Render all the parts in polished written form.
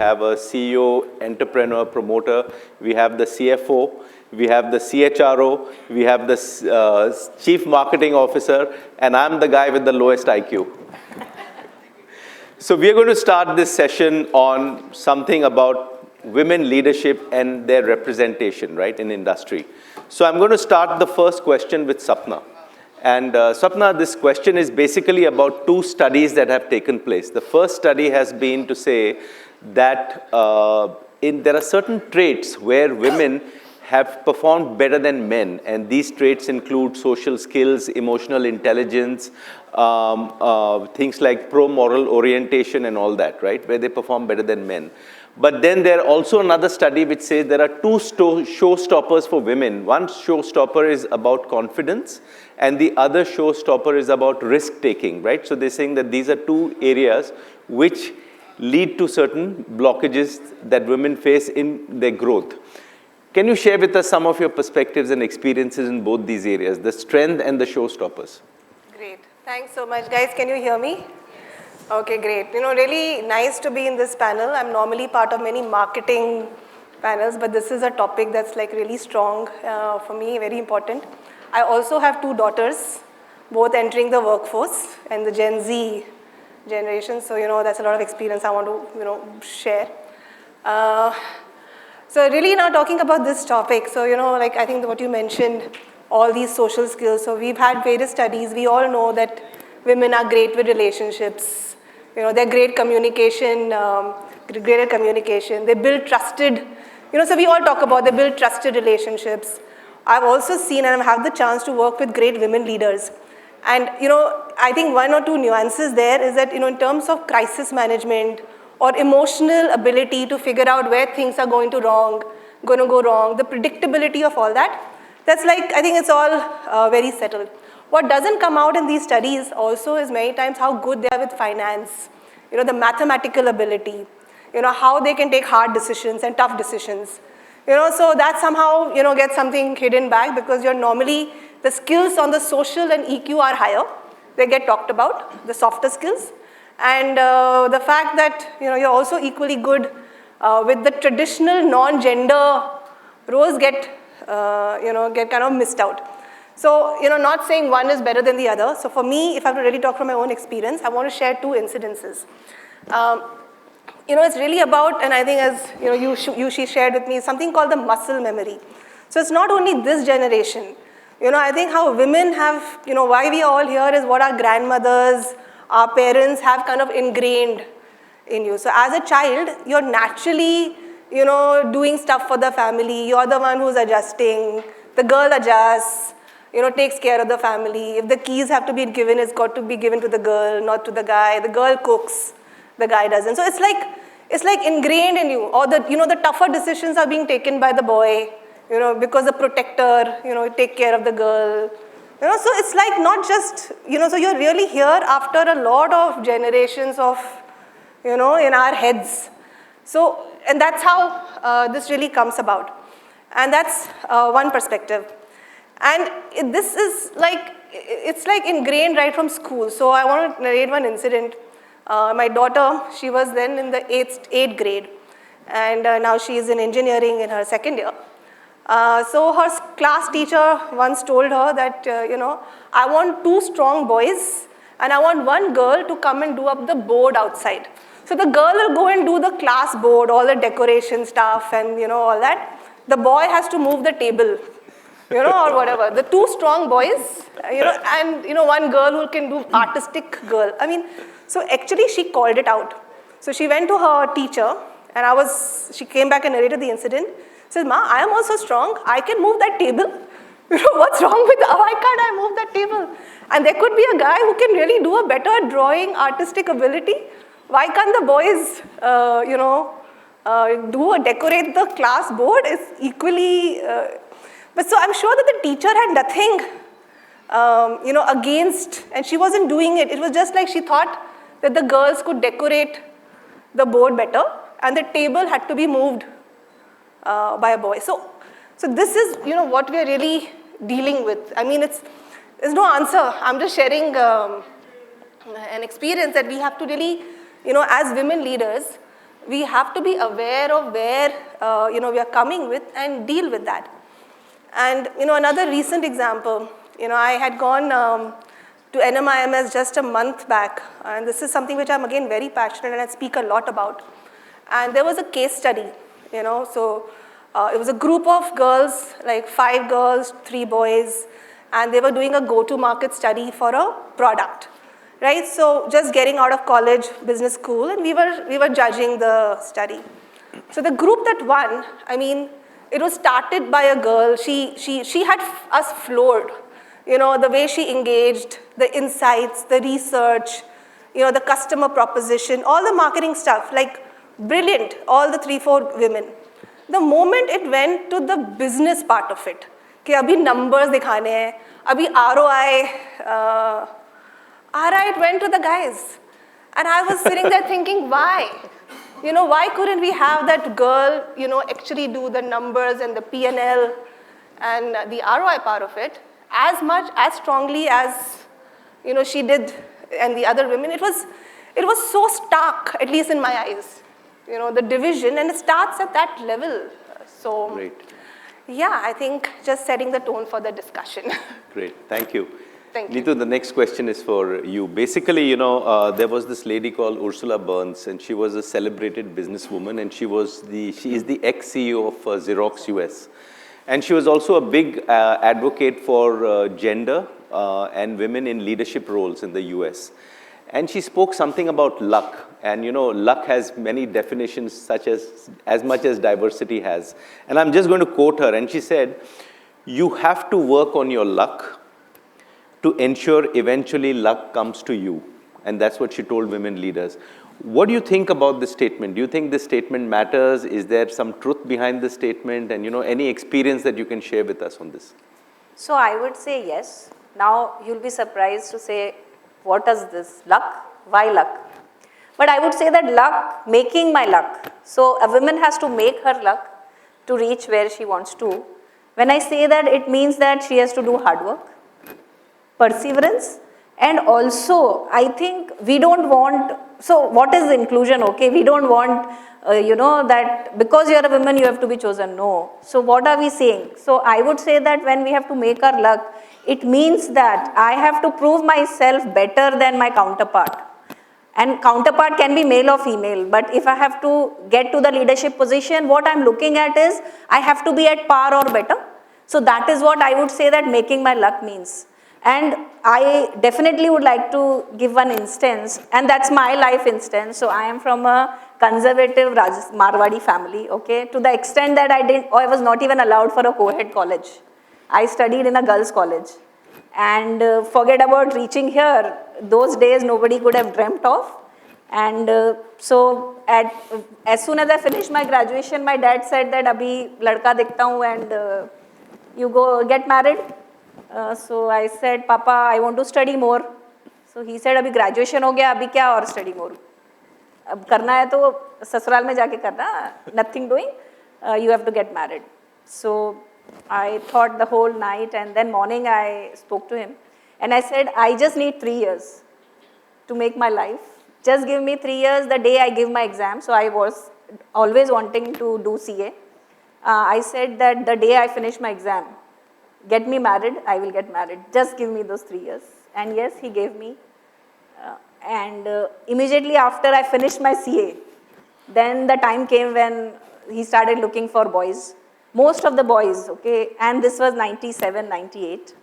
have a CEO, entrepreneur, promoter. We have the CFO. We have the CHRO. We have the Chief Marketing Officer. And I'm the guy with the lowest IQ. So we are going to start this session on something about women leadership and their representation, right, in industry. So I'm going to start the first question with Sapna. And Sapna, this question is basically about two studies that have taken place. The first study has been to say that there are certain traits where women have performed better than men, and these traits include social skills, emotional intelligence, things like pro-moral orientation and all that, right, where they perform better than men. But then there are also another study which says there are two showstoppers for women. One showstopper is about confidence, and the other showstopper is about risk-taking, right? So they're saying that these are two areas which lead to certain blockages that women face in their growth. Can you share with us some of your perspectives and experiences in both these areas, the strength and the showstoppers? Great. Thanks so much. Guys, can you hear me? Okay, great. Really nice to be in this panel. I'm normally part of many marketing panels, but this is a topic that's like really strong for me, very important. I also have two daughters, both entering the workforce and the Gen Z generation. So, that's a lot of experience I want to, share. So really now talking about this topic. So, like I think what you mentioned, all these social skills. So we've had various studies. We all know that women are great with relationships. They're great communication, greater communication. They build trusted, so we all talk about they build trusted relationships. I've also seen and I've had the chance to work with great women leaders. And, I think one or two nuances there is that, in terms of crisis management or emotional ability to figure out where things are going to go wrong, the predictability of all that, that's like, I think it's all very settled. What doesn't come out in these studies also is many times how good they are with finance, the mathematical ability, how they can take hard decisions and tough decisions. So that somehow, gets something hidden back because you're normally, the skills on the social and EQ are higher. They get talked about, the softer skills. And the fact that, you're also equally good with the traditional non-gender roles get kind of missed out. So, not saying one is better than the other. So for me, if I have to really talk from my own experience, I want to share two incidences. It's really about, and I think as she shared with me, something called the muscle memory. So it's not only this generation. I think how women have, why we are all here is what our grandmothers, our parents have kind of ingrained in you. So as a child, you're naturally, doing stuff for the family. You're the one who's adjusting. The girl adjusts. Takes care of the family. If the keys have to be given, it's got to be given to the girl, not to the guy. The girl cooks, the guy doesn't. So it's like ingrained in you. Or the tougher decisions are being taken by the boy, because the protector, take care of the girl. So it's like not just, so you're really here after a lot of generations of, in our heads. So, and that's how this really comes about. And that's one perspective. And this is like, it's like ingrained right from school. So I want to narrate one incident. My daughter, she was then in the eighth grade. And now she is in engineering in her second year. So her class teacher once told her that, I want two strong boys and I want one girl to come and do up the board outside. So the girl will go and do the class board, all the decoration stuff and, all that. The boy has to move the table. Or whatever. The two strong boys, and, one girl who can do artistic girl. So actually she called it out. So she went to her teacher, and she came back and narrated the incident. Says, Ma, I am also strong. I can move that table. What's wrong with, why can't I move that table? And there could be a guy who can really do a better drawing, artistic ability. Why can't the boys, decorate the class board? Is equally... But so I'm sure that the teacher had nothing, against, and she wasn't doing it. It was just like she thought that the girls could decorate the board better, and the table had to be moved by a boy. So this is, what we are really dealing with. There's no answer. I'm just sharing an experience that we have to really, as women leaders, we have to be aware of where, we are coming with and deal with that. And, another recent example, I had gone to NMIMS just a month back, and this is something which I'm again very passionate and I speak a lot about. And there was a case study, so it was a group of girls, like 5 girls, 3 boys, and they were doing a go-to-market study for a product, right? So just getting out of college, business school, and we were judging the study. So the group that won, it was started by a girl. She had us floored. The way she engaged, the insights, the research, the customer proposition, all the marketing stuff, like brilliant, all the 3-4 women. The moment it went to the business part of it, कि अभी numbers दिखाने हैं, अभी ROI, it went to the guys. And I was sitting there thinking, why? Why couldn't we have that girl, actually do the numbers and the P&L and the ROI part of it as much, as strongly as, she did and the other women. It was so stark, at least in my eyes, the division, and it starts at that level. So, great. Yeah, I think just setting the tone for the discussion. Great, thank you. Thank you. Neetu, the next question is for you. Basically, there was this lady called Ursula Burns, and she was a celebrated businesswoman, and she is the ex-CEO of Xerox US. And she was also a big advocate for gender and women in leadership roles in the US. And she spoke something about luck. And luck has many definitions, such as much as diversity has. And I'm just going to quote her. And she said, "You have to work on your luck to ensure eventually luck comes to you." And that's what she told women leaders. What do you think about this statement? Do you think this statement matters? Is there some truth behind this statement? And any experience that you can share with us on this? So I would say yes. Now you'll be surprised to say, what is this? Luck? Why luck? But I would say that luck, making my luck. So a woman has to make her luck to reach where she wants to. When I say that, it means that she has to do hard work, perseverance, and also I think we don't want, so what is inclusion? Okay, we don't want, that because you're a woman you have to be chosen. No. So what are we saying? So I would say that when we have to make our luck, it means that I have to prove myself better than my counterpart. And counterpart can be male or female, but if I have to get to the leadership position, what I'm looking at is I have to be at par or better. So that is what I would say that making my luck means. And I definitely would like to give one instance, and that's my life instance. So I am from a conservative Marwadi family, okay, to the extent that I was not even allowed for a co-ed college. I studied in a girls' college. And forget about reaching here. Those days nobody could have dreamt of. And so as soon as I finished my graduation, my dad said that abhi ladka dikhta hu and you go get married. So I said, Papa, I want to study more. So he said, abhi graduation ho gaya, abhi kya aur study more? Ab karna hai to sasural mein jaake karna, nothing doing, you have to get married. So I thought the whole night, and then morning I spoke to him and I said, I just need 3 years to make my life. Just give me 3 years the day I give my exam. So I was always wanting to do CA. I said that the day I finish my exam, get me married, I will get married. Just give me those 3 years. And yes, he gave me. And immediately after I finished my CA, then the time came when he started looking for boys. Most of the boys, okay, and this was 97, 98.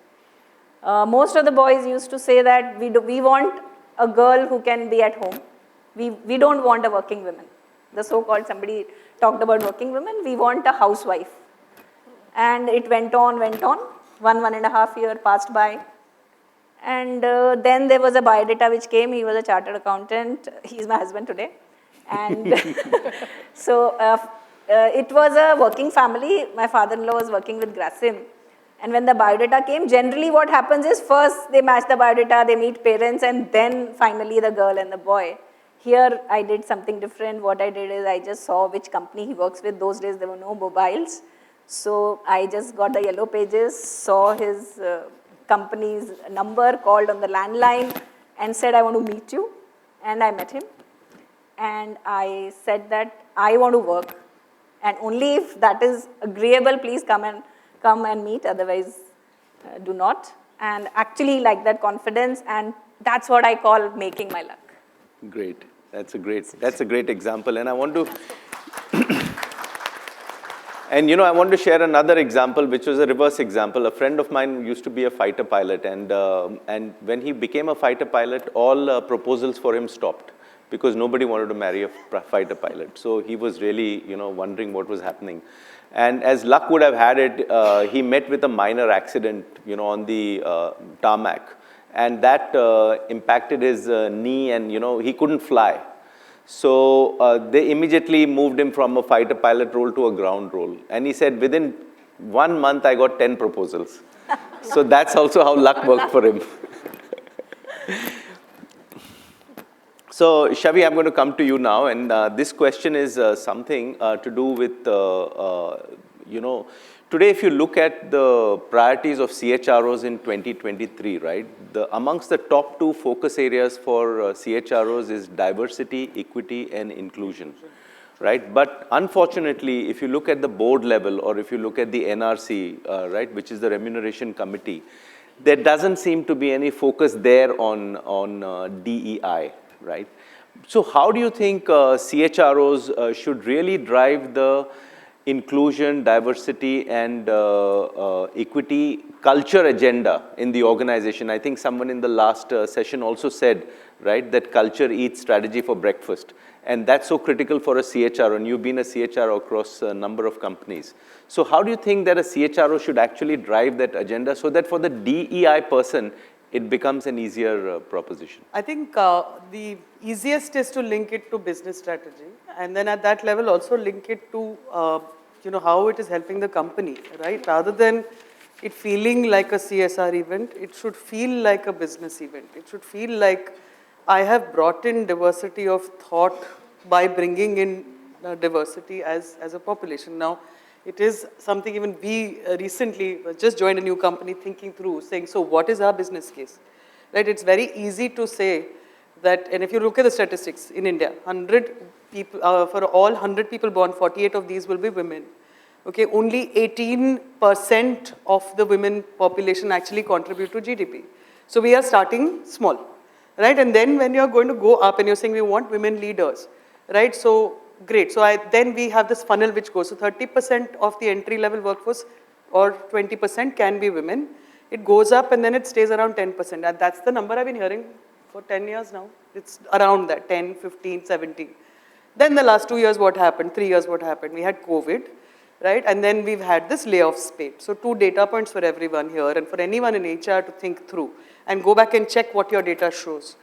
Most of the boys used to say that we want a girl who can be at home. We don't want a working woman. The so-called, somebody talked about working women, we want a housewife. And it went on. 1.5 years passed by. And then there was a biodata which came. He was a chartered accountant. He's my husband today. And so it was a working family. My father-in-law was working with Grasim. And when the biodata came, generally what happens is first they match the biodata, they meet parents, and then finally the girl and the boy. Here I did something different. What I did is I just saw which company he works with. Those days there were no mobiles. So I just got the yellow pages, saw his company's number, called on the landline and said, I want to meet you. And I met him. and I said that I want to work, and only if that is agreeable, please come and meet, otherwise do not. And actually like that confidence, and that's what I call making my luck. Great. That's a great example. And I want to, and I want to share another example, which was a reverse example. A friend of mine used to be a fighter pilot, and when he became a fighter pilot, all proposals for him stopped because nobody wanted to marry a fighter pilot. So he was really, wondering what was happening. And as luck would have had it, he met with a minor accident, on the tarmac, and that impacted his knee, and he couldn't fly. So they immediately moved him from a fighter pilot role to a ground role. And he said, within 1 month, I got 10 proposals. So that's also how luck worked for him. So, Shavi, I'm going to come to you now. And this question is something to do with, today, if you look at the priorities of CHROs in 2023, right, amongst the top 2 focus areas for CHROs is diversity, equity, and inclusion, right? But unfortunately, if you look at the board level, or if you look at the NRC, right, which is the remuneration committee, there doesn't seem to be any focus there on DEI, right? So how do you think CHROs should really drive the inclusion, diversity, and equity culture agenda in the organization? I think someone in the last session also said, right, that culture eats strategy for breakfast. And that's so critical for a CHRO, and you've been a CHRO across a number of companies. So how do you think that a CHRO should actually drive that agenda so that for the DEI person, it becomes an easier proposition? I think the easiest is to link it to business strategy, and then at that level also link it to how it is helping the company, right? Rather than it feeling like a CSR event, it should feel like a business event. It should feel like I have brought in diversity of thought by bringing in diversity as a population. Now, it is something even we recently just joined a new company thinking through, saying, so what is our business case? Right? It's very easy to say that, and if you look at the statistics in India, 100 people, for all 100 people born, 48 of these will be women. Okay, only 18% of the women population actually contribute to GDP. So we are starting small, right? And then when you're going to go up and you're saying we want women leaders, right? So great. So then we have this funnel which goes. So 30% of the entry level workforce or 20% can be women. It goes up and then it stays around 10%. And that's the number I've been hearing for 10 years now. It's around that, 10, 15, 17. Then the last 2 years what happened, 3 years what happened? We had COVID, right? And then we've had this layoff spate. So 2 data points for everyone here and for anyone in HR to think through and go back and check what your data shows.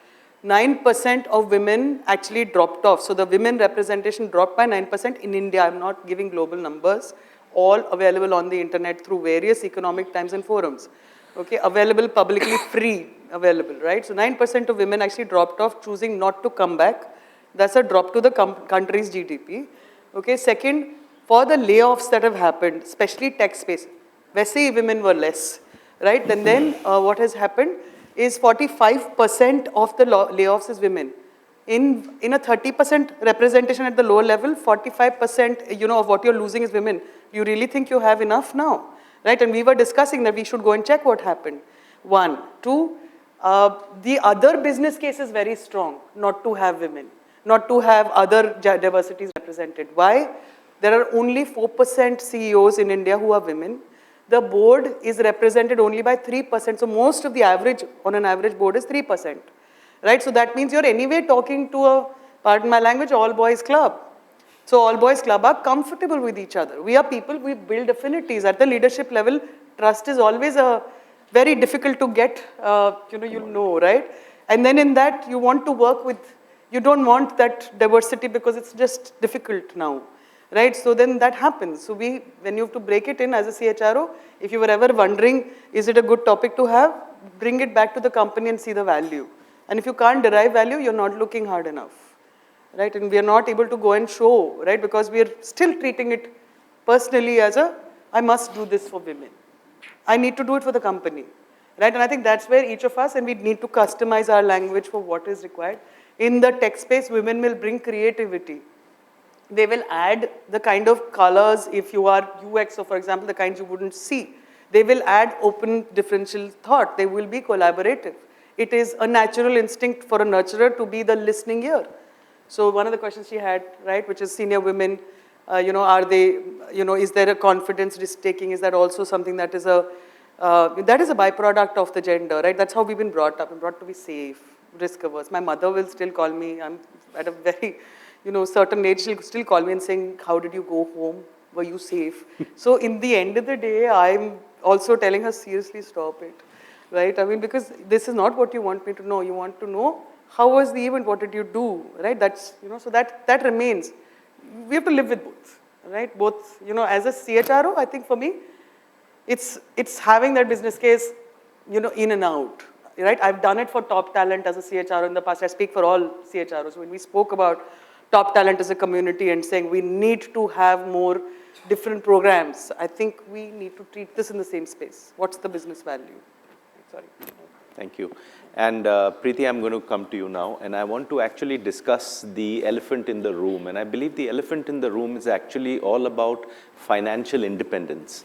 9% of women actually dropped off. So the women representation dropped by 9% in India. I'm not giving global numbers, all available on the internet through various economic times and forums. Okay, available publicly, free, available, right? So 9% of women actually dropped off, choosing not to come back. That's a drop to the country's GDP. Okay, second, for the layoffs that have happened, especially tech space, Vessi women were less, right? And then what has happened is 45% of the layoffs is women. In a 30% representation at the lower level, 45% of what you're losing is women. You really think you have enough now, right? And we were discussing that we should go and check what happened. 1, 2, the other business case is very strong, not to have women, not to have other diversities represented. Why? There are only 4% CEOs in India who are women. The board is represented only by 3%. So most of the average, on an average board is 3%, right? So that means you're anyway talking to a, pardon my language, all boys club. So all boys club are comfortable with each other. We are people, we build affinities. At the leadership level, trust is always very difficult to get, you'll know, right? And then in that, you want to work with, you don't want that diversity because it's just difficult now. Right, so then that happens. So when you have to break it in as a CHRO, if you were ever wondering, is it a good topic to have, bring it back to the company and see the value. And if you can't derive value, you're not looking hard enough, right? And we are not able to go and show, right? Because we are still treating it personally as I must do this for women. I need to do it for the company, right? And I think that's where each of us, and we need to customize our language for what is required. In the tech space, women will bring creativity. They will add the kind of colors, if you are UX, so for example, the kinds you wouldn't see. They will add open differential thought. They will be collaborative. It is a natural instinct for a nurturer to be the listening ear. So one of the questions she had, right, which is senior women, are they, is there a confidence risk-taking? Is that also something that is a byproduct of the gender, right? That's how we've been brought up. We're brought to be safe, risk-averse. My mother will still call me, I'm at a very, certain age, she'll still call me and saying, how did you go home? Were you safe? So in the end of the day, I'm also telling her, seriously, stop it, right? I mean, because this is not what you want me to know. You want to know, how was the event? What did you do, right? That's, so that remains. We have to live with both, right? Both, as a CHRO, I think for me, it's having that business case, in and out, right? I've done it for top talent as a CHRO in the past. I speak for all CHROs. When we spoke about top talent as a community and saying we need to have more different programs, I think we need to treat this in the same space. What's the business value? Sorry. Thank you. And Preeti, I'm going to come to you now, and I want to actually discuss the elephant in the room. And I believe the elephant in the room is actually all about financial independence.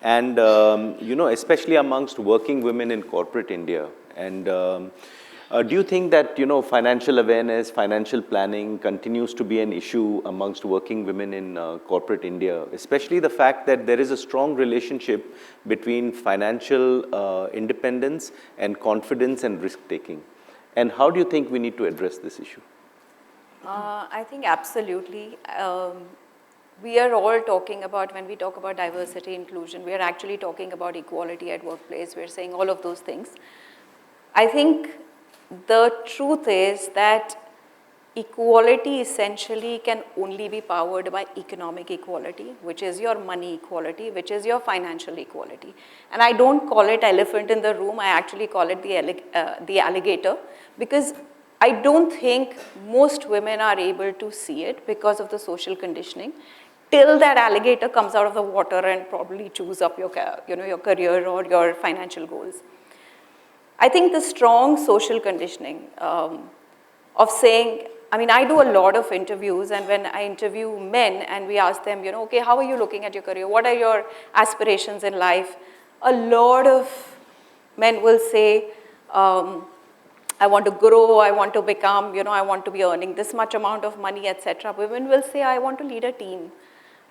And, especially amongst working women in corporate India. And do you think that, financial awareness, financial planning continues to be an issue amongst working women in corporate India, especially the fact that there is a strong relationship between financial independence and confidence and risk-taking? And how do you think we need to address this issue? I think absolutely. We are all talking about, when we talk about diversity, inclusion, we are actually talking about equality at workplace. We're saying all of those things. I think the truth is that equality essentially can only be powered by economic equality, which is your money equality, which is your financial equality. And I don't call it elephant in the room, I actually call it the alligator, because I don't think most women are able to see it because of the social conditioning, till that alligator comes out of the water and probably chews up your career or your financial goals. I think the strong social conditioning of saying, I do a lot of interviews, and when I interview men and we ask them, okay, how are you looking at your career? What are your aspirations in life? A lot of men will say, I want to grow, I want to become, I want to be earning this much amount of money, etc. Women will say, I want to lead a team.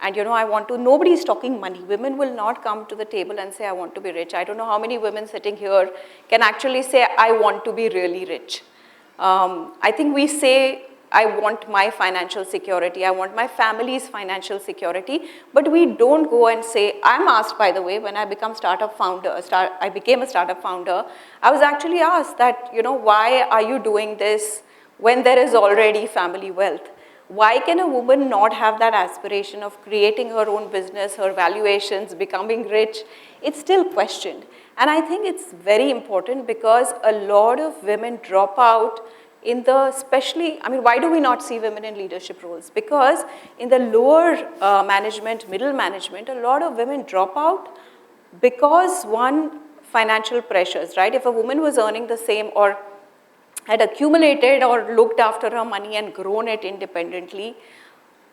And nobody is talking money. Women will not come to the table and say, I want to be rich. I don't know how many women sitting here can actually say, I want to be really rich. I think we say, I want my financial security, I want my family's financial security, but we don't go and say, I'm asked, by the way, when I became a startup founder, I was actually asked that, why are you doing this when there is already family wealth? Why can a woman not have that aspiration of creating her own business, her valuations, becoming rich? It's still questioned. And I think it's very important because a lot of women drop out in the, especially, why do we not see women in leadership roles? Because in the lower management, middle management, a lot of women drop out because one, financial pressures, right? If a woman was earning the same or had accumulated or looked after her money and grown it independently,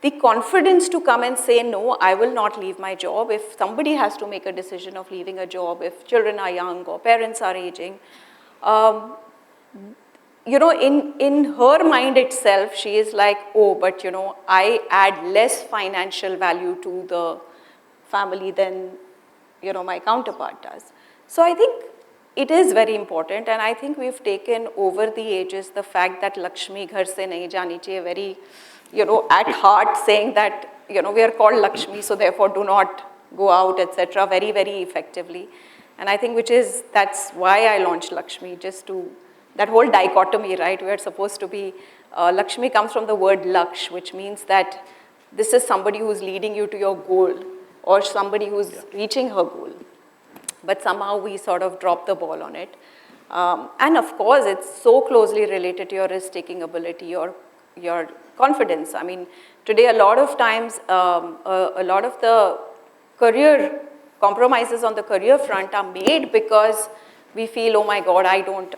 the confidence to come and say, no, I will not leave my job. If somebody has to make a decision of leaving a job, if children are young or parents are aging, in her mind itself, she is like, oh, but I add less financial value to the family than, my counterpart does. So I think it is very important, and I think we've taken over the ages the fact that Lakshmi ghar se nahi jani chahiye, very, at heart saying that, we are called Lakshmi, so therefore do not go out, etc., very, very effectively. And I think that's why I launched Lakshmi, just to, that whole dichotomy, right? We are supposed to be, Lakshmi comes from the word Laksh, which means that this is somebody who's leading you to your goal or somebody who's reaching her goal. But somehow we sort of drop the ball on it. And of course, it's so closely related to your risk-taking ability or your confidence. Today a lot of times, a lot of the career compromises on the career front are made because we feel, oh my God,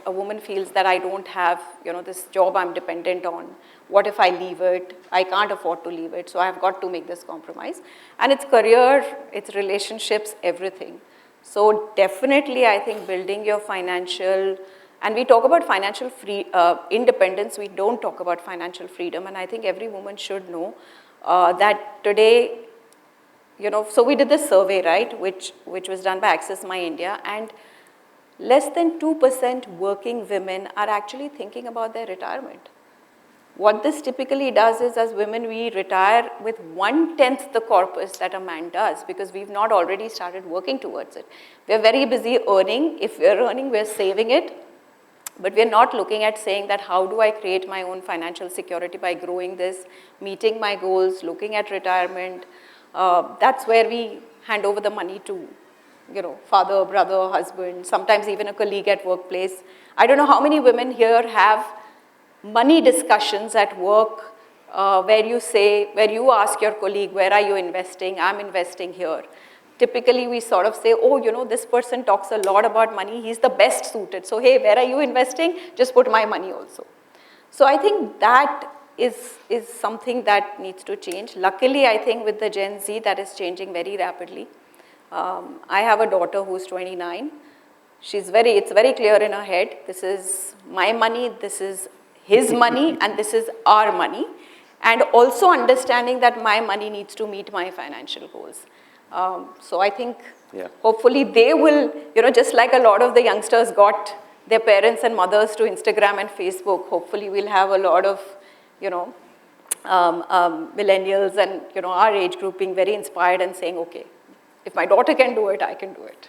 a woman feels that I don't have, this job I'm dependent on. What if I leave it? I can't afford to leave it, so I've got to make this compromise. And it's career, it's relationships, everything. So definitely, I think building your financial, and we talk about financial independence, we don't talk about financial freedom, and I think every woman should know that today, so we did this survey, right, which was done by Access My India, and less than 2% working women are actually thinking about their retirement. What this typically does is, as women, we retire with 1/10 the corpus that a man does, because we've not already started working towards it. We're very busy earning. If we're earning, we're saving it. But we're not looking at saying that how do I create my own financial security by growing this, meeting my goals, looking at retirement. That's where we hand over the money to, father, brother, husband, sometimes even a colleague at workplace. I don't know how many women here have money discussions at work where you ask your colleague, where are you investing? I'm investing here. Typically, we sort of say, oh, this person talks a lot about money. He's the best suited. So, hey, where are you investing? Just put my money also. So I think that is something that needs to change. Luckily, I think with the Gen Z, that is changing very rapidly. I have a daughter who's 29. It's very clear in her head. This is my money, this is his money, and this is our money. And also understanding that my money needs to meet my financial goals. So I think hopefully they will, just like a lot of the youngsters got their parents and mothers to Instagram and Facebook, hopefully we'll have a lot of, millennials and, our age group being very inspired and saying, okay, if my daughter can do it, I can do it.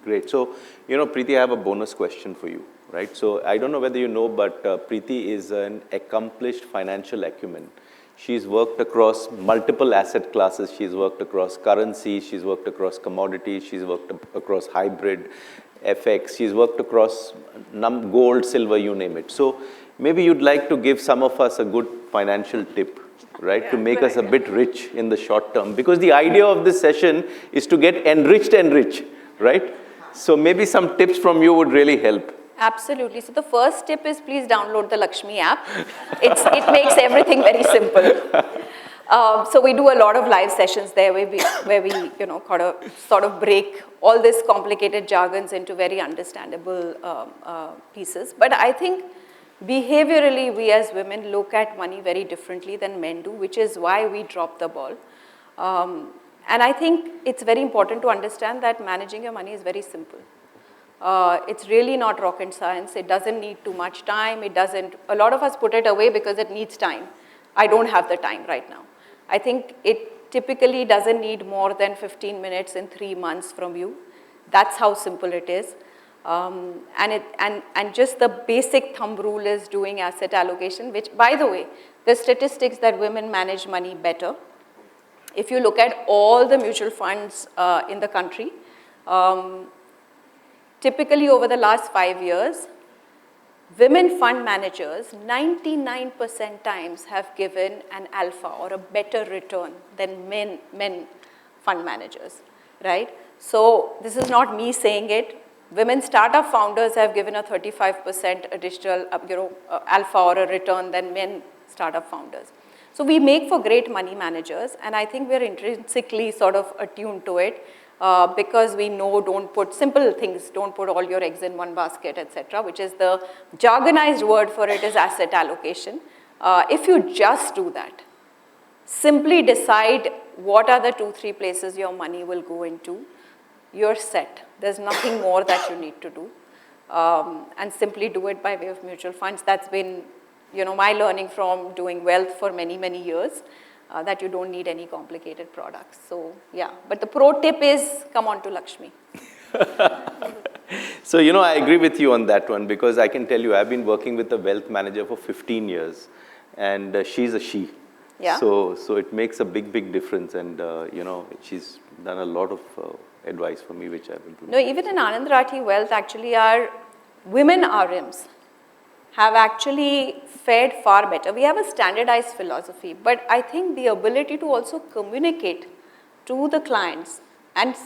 Great. So, Preeti, I have a bonus question for you, right? So I don't know whether you know, but Preeti is an accomplished financial acumen. She's worked across multiple asset classes. She's worked across currency. She's worked across commodities. She's worked across hybrid, FX. She's worked across gold, silver, you name it. So maybe you'd like to give some of us a good financial tip, right, to make us a bit rich in the short term. Because the idea of this session is to get enriched and rich, right? So maybe some tips from you would really help. Absolutely. So the first tip is please download the Lakshmi app. It makes everything very simple. So we do a lot of live sessions there where we sort of break all this complicated jargons into very understandable pieces. But I think behaviorally, we as women look at money very differently than men do, which is why we drop the ball. And I think it's very important to understand that managing your money is very simple. It's really not rocket science. It doesn't need too much time. A lot of us put it away because it needs time. I don't have the time right now. I think it typically doesn't need more than 15 minutes in 3 months from you. That's how simple it is. And just the basic thumb rule is doing asset allocation, which, by the way, the statistics that women manage money better. If you look at all the mutual funds in the country, typically over the last 5 years, women fund managers 99% times have given an alpha or a better return than men fund managers, right? So this is not me saying it. Women startup founders have given a 35% additional alpha or a return than men startup founders. So we make for great money managers, and I think we're intrinsically sort of attuned to it. Because we know don't put simple things, don't put all your eggs in one basket, etc., which is the jargonized word for it is asset allocation. If you just do that, simply decide what are the 2-3 places your money will go into, you're set. There's nothing more that you need to do. And simply do it by way of mutual funds. That's been, my learning from doing wealth for many, many years. That you don't need any complicated products. So, yeah. But the pro tip is come on to Lakshmi. So, I agree with you on that one, because I can tell you I've been working with a wealth manager for 15 years, and she's a she. Yeah. So it makes a big difference, and, she's done a lot of advice for me, which I've implemented. No, even in Anand Rathi Wealth, actually, our women RMs have actually fared far better. We have a standardized philosophy, but I think the ability to also communicate to the clients and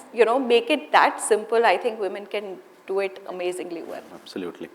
make it that simple, I think women can do it amazingly well. Absolutely.